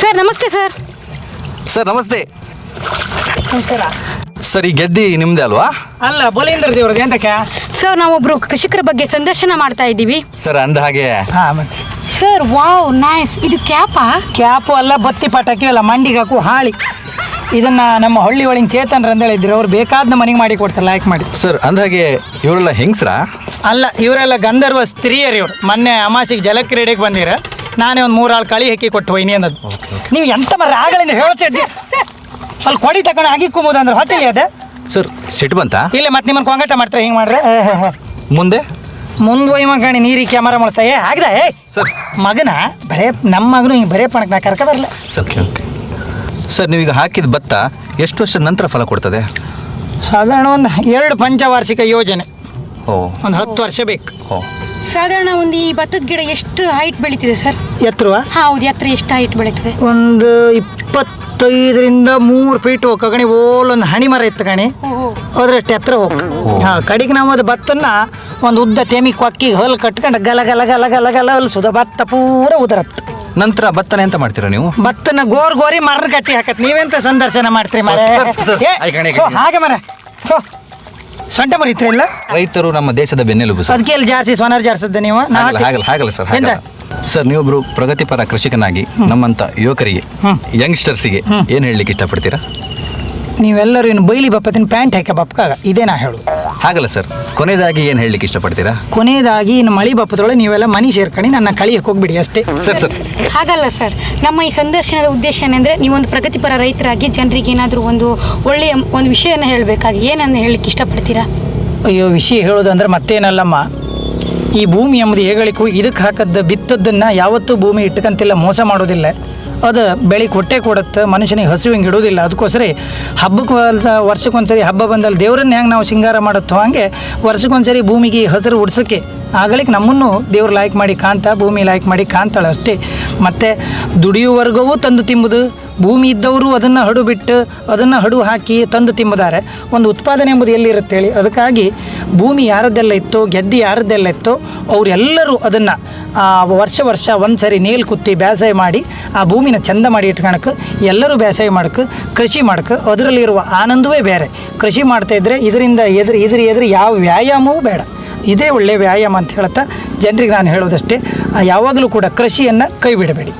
Sir ನಮಸ್ತೆ sir. Sir ನಮಸ್ತೆ. ನಮಸ್ಕಾರ. ಸರ್ ಈ ಗೆದ್ದಿ ನಿಮ್ದೇ ಅಲ್ವಾ? ಅಲ್ಲ, ಬೋಲೇಂದ್ರ ದೇವ್ರದ್ದು ಎಂತಕ್ಕೆ? ಸರ್ ನಾವೊಬ್ರು ಕೃಷಿಕರ ಬಗ್ಗೆ ಸಂದರ್ಶನ ಮಾಡ್ತಾ ಇದ್ದೀವಿ. ಸರ್ ಅಂದ ಹಾಗೆ ಮತ್ತೆ ಸರ್ ವಾವ್ ನೈಸ್. ಇದು ಕ್ಯಾಪಾ? ಕ್ಯಾಪು ಅಲ್ಲ, ಬತ್ತಿ ಪಟಾಕಿ ಅಲ್ಲ, ಮಂಡಿಗೆ ಹಾಕು ಹಾಳಿ. ಇದನ್ನ ನಮ್ಮ ಹಳ್ಳಿ ಒಳಗಿನ ಚೇತನ್ ರಂದೇಳಿ ಇದ್ರು, ಅವ್ರು ಬೇಕಾದ ಮನೆಗೆ ಮಾಡಿ ಕೊಡ್ತಾರೆ ಲೈಕ್ ಮಾಡಿ. ಸರ್ ಅಂದ ಹಾಗೆ ಇವರೆಲ್ಲ ಹೆಂಗ್ಸ್ರಾ? ಅಲ್ಲ, ಇವರೆಲ್ಲ ಗಂಧರ್ವ ಸ್ತ್ರೀಯರು. ಇವರು ಮೊನ್ನೆ ಅಮಾಸಿಗೆ ಜಲಕ್ರೀಡೆಗೆ ಬಂದಿರ, ನಾನೇ ಒಂದು 3 ಆಳು ಕಳಿ ಹಾಕಿ ಕೊಟ್ಟು ಹೋಯ್ನಿ ಅನ್ನೋದು. ನೀವು ಎಂತ ಮರ ಆಗಲಿಂದ ಹೇಳ್ತಿದ್ದಿ ಅಲ್ಲಿ ಕೊಡಿ ತಗೊಂಡು ಹಾಕಿಕ್ಕೊಂಬೋದು ಅಂದ್ರೆ ಹೊಟ್ಟೆಲಿ ಅದೇ. ಸರ್ ಸಿಟ್ಟು ಬಂತಾ? ಇಲ್ಲ, ಮತ್ತೆ ನಿಮ್ಮನ್ನು ಕೊಂಗಟ ಮಾಡ್ತಾರೆ ಹಿಂಗೆ ಮಾಡ್ರೆ. ಮುಂದೆ ಮುಂದೆ ಮಗಣಿ ನೀರಿಗೆ ಕ್ಯಾಮರಾ ಮಾಡ್ತಾ ಆಗ್ದ ಸರ್ ಮಗನ ಬರೇ ನಮ್ಮ ಮಗನು ಹಿಂಗೆ ಬರೇ ಪಣಕ್ಕೆ ನಾ ಕರ್ಕ ಬರಲ್ಲ. ಸರ್ ನೀವೀಗ ಹಾಕಿದ ಭತ್ತ ಎಷ್ಟು ವರ್ಷದ ನಂತರ ಫಲ ಕೊಡ್ತದೆ? ಸಾಧಾರಣ ಒಂದು 2 ಪಂಚವಾರ್ಷಿಕ ಯೋಜನೆ, ಓ ಒಂದು 10 ವರ್ಷ ಬೇಕು. ಓ ಸಾಧಾರಣ ಒಂದು ಈ ಭತ್ತದ ಗಿಡ ಎಷ್ಟು ಹೈಟ್ ಬೆಳೀತಿದೆ ಸರ್? ಎತ್ತರುವ ಹೌದು, ಎತ್ತರ ಎಷ್ಟು ಹೈಟ್ ಬೆಳೀತಿದೆ? ಒಂದು 25ರಿಂದ 3 ಫೀಟ್ ಹೋಗಣಿ. ಓಲ್ ಒಂದು ಹಣಿ ಮರ ಇತ್ತು ಗಣಿ, ಅದ್ರಷ್ಟು ಎತ್ತರ ಹೋಗ. ಹಾಂ, ಕಡೆಗೆ ನಾವು ಅದು ಭತ್ತನ್ನ ಒಂದು ಉದ್ದ ತೆಮಿ ಕೊಕ್ಕಿ ಹೊಲ್ ಕಟ್ಕೊಂಡು ಗಲ ಗಲ ಗಲ ಗಲ ಗಲ ಹೊಲ್ಸುದ ಭತ್ತ ಪೂರ ಉದರತ್ತು. ನಂತರ ಭತ್ತನ ಎಂತ ಮಾಡ್ತೀರಾ ನೀವು? ಭತ್ತನ ಗೋರಿ ಮರ ಕಟ್ಟಿ ಹಾಕತ್. ನೀವೆಂತ ಸಂದರ್ಶನ ಮಾಡ್ತೀರಿ ಮರ? ಹಾಗೆ ಮರ ಸೊಂಟ ಮರಿತ್ರಿ ಇಲ್ಲ. ರೈತರು ನಮ್ಮ ದೇಶದ ಬೆನ್ನೆಲುಬು ಸರ್. ಅದಕ್ಕೆ ಜಾರ್ಸಿ ಸೋನಾರ್ ಜಾರ್ಸದ್ದೆ ನೀವು? ಹಾಗಲ್ಲ ಸರ್, ಸರ್ ನೀವೊಬ್ರು ಪ್ರಗತಿಪರ ಕೃಷಿಕನಾಗಿ ನಮ್ಮಂತ ಯುವಕರಿಗೆ, ಯಂಗ್ಸ್ಟರ್ಸಿಗೆ ಏನು ಹೇಳಲಿಕ್ಕೆ ಇಷ್ಟಪಡ್ತೀರಾ? ನೀವೆಲ್ಲರೂ ಇನ್ನು ಬೈಲಿ ಬಪ್ಪತ್ತಿನ ಪ್ಯಾಂಟ್ ಹಾಕ ಬಪ್ಕಾಗ ಇದೇ ನಾ ಹೇಳು. ಹಾಗಲ್ಲ ಸರ್, ಕೊನೆಯದಾಗಿ ಏನು ಹೇಳಲಿಕ್ಕೆ ಇಷ್ಟಪಡ್ತೀರಾ? ಕೊನೆಯದಾಗಿ ಇನ್ನು ಮಳಿ ಬಪ್ಪದೊಳಗೆ ನೀವೆಲ್ಲ ಮನೆ ಸೇರ್ಕೊಂಡು ನನ್ನ ಕಳಿಯಕ್ಕೆ ಹೋಗ್ಬಿಡಿ ಅಷ್ಟೇ. ಸರ್ ಹಾಗಲ್ಲ ಸರ್, ನಮ್ಮ ಈ ಸಂದರ್ಶನದ ಉದ್ದೇಶ ಏನೆಂದರೆ ನೀವೊಂದು ಪ್ರಗತಿಪರ ರೈತರಾಗಿ ಜನರಿಗೆ ಏನಾದರೂ ಒಂದು ಒಳ್ಳೆಯ ಒಂದು ವಿಷಯನ ಹೇಳಬೇಕಾಗಿ ಏನನ್ನು ಹೇಳಲಿಕ್ಕೆ ಇಷ್ಟಪಡ್ತೀರಾ? ಅಯ್ಯೋ, ವಿಷಯ ಹೇಳೋದು ಅಂದ್ರೆ ಮತ್ತೇನಲ್ಲಮ್ಮ, ಈ ಭೂಮಿ ಎಂಬುದು ಹೇಗಳಿಗೂ ಇದಕ್ಕೆ ಹಾಕದ್ದು ಬಿತ್ತದ್ದನ್ನು ಯಾವತ್ತೂ ಭೂಮಿ ಇಟ್ಕಂತಿಲ್ಲ, ಮೋಸ ಮಾಡೋದಿಲ್ಲ. ಅದು ಬೆಳೆ ಕೊಟ್ಟೆ ಕೊಡುತ್ತೆ, ಮನುಷ್ಯನಿಗೆ ಹಸಿವು ಹಿಂಗೆ ಇಡೋದಿಲ್ಲ. ಅದಕ್ಕೋಸ್ಕರ ಹಬ್ಬಕ್ಕೆ ವರ್ಷಕ್ಕೊಂದ್ಸರಿ ಹಬ್ಬ ಬಂದಲ್ಲಿ ದೇವ್ರನ್ನ ಹೆಂಗೆ ನಾವು ಶೃಂಗಾರ ಮಾಡುತ್ತೋ ಹಾಗೆ ವರ್ಷಕ್ಕೊಂದ್ಸರಿ ಭೂಮಿಗೆ ಹಸಿರು ಉಡ್ಸೋಕ್ಕೆ ಆಗಲಿಕ್ಕೆ ನಮ್ಮನ್ನು ದೇವ್ರು ಲೈಕ್ ಮಾಡಿ ಕಾಂತ, ಭೂಮಿ ಲೈಕ್ ಮಾಡಿ ಕಾಂತಾಳೆ ಅಷ್ಟೇ. ಮತ್ತು ದುಡಿಯುವವರೆಗೂ ತಂದು ತಿಂಬುದು, ಭೂಮಿ ಇದ್ದವರು ಅದನ್ನು ಹಡು ಬಿಟ್ಟು ಅದನ್ನು ಹಡು ಹಾಕಿ ತಂದು ತಿಂಬುತ್ತಾರೆ. ಒಂದು ಉತ್ಪಾದನೆ ಎಂಬುದು ಎಲ್ಲಿರುತ್ತೆ ಹೇಳಿ? ಅದಕ್ಕಾಗಿ ಭೂಮಿ ಯಾರದ್ದೆಲ್ಲ ಇತ್ತೋ, ಗೆದ್ದಿ ಯಾರದ್ದೆಲ್ಲ ಇತ್ತೋ ಅವರೆಲ್ಲರೂ ಅದನ್ನು ವರ್ಷ ಒಂದು ಸರಿ ನೇಲ್ ಕುತ್ತಿ ಬೇಸಾಯ ಮಾಡಿ ಆ ಭೂಮಿನ ಚಂದ ಮಾಡಿ ಇಟ್ಕೊಳಕ್ಕೆ ಎಲ್ಲರೂ ಬೇಸಾಯ ಮಾಡೋಕ್ಕೆ, ಕೃಷಿ ಮಾಡೋಕ್ಕೆ ಅದರಲ್ಲಿರುವ ಆನಂದವೇ ಬೇರೆ. ಕೃಷಿ ಮಾಡ್ತಾಯಿದ್ರೆ ಇದರಿಂದ ಎದುರು ಯಾವ ವ್ಯಾಯಾಮವೂ ಬೇಡ, ಇದೇ ಒಳ್ಳೆಯ ವ್ಯಾಯಾಮ ಅಂತ ಹೇಳ್ತಾ ಜನರಿಗೆ ನಾನು ಹೇಳೋದಷ್ಟೇ, ಯಾವಾಗಲೂ ಕೂಡ ಕೃಷಿಯನ್ನು ಕೈ ಬಿಡಬೇಡಿ.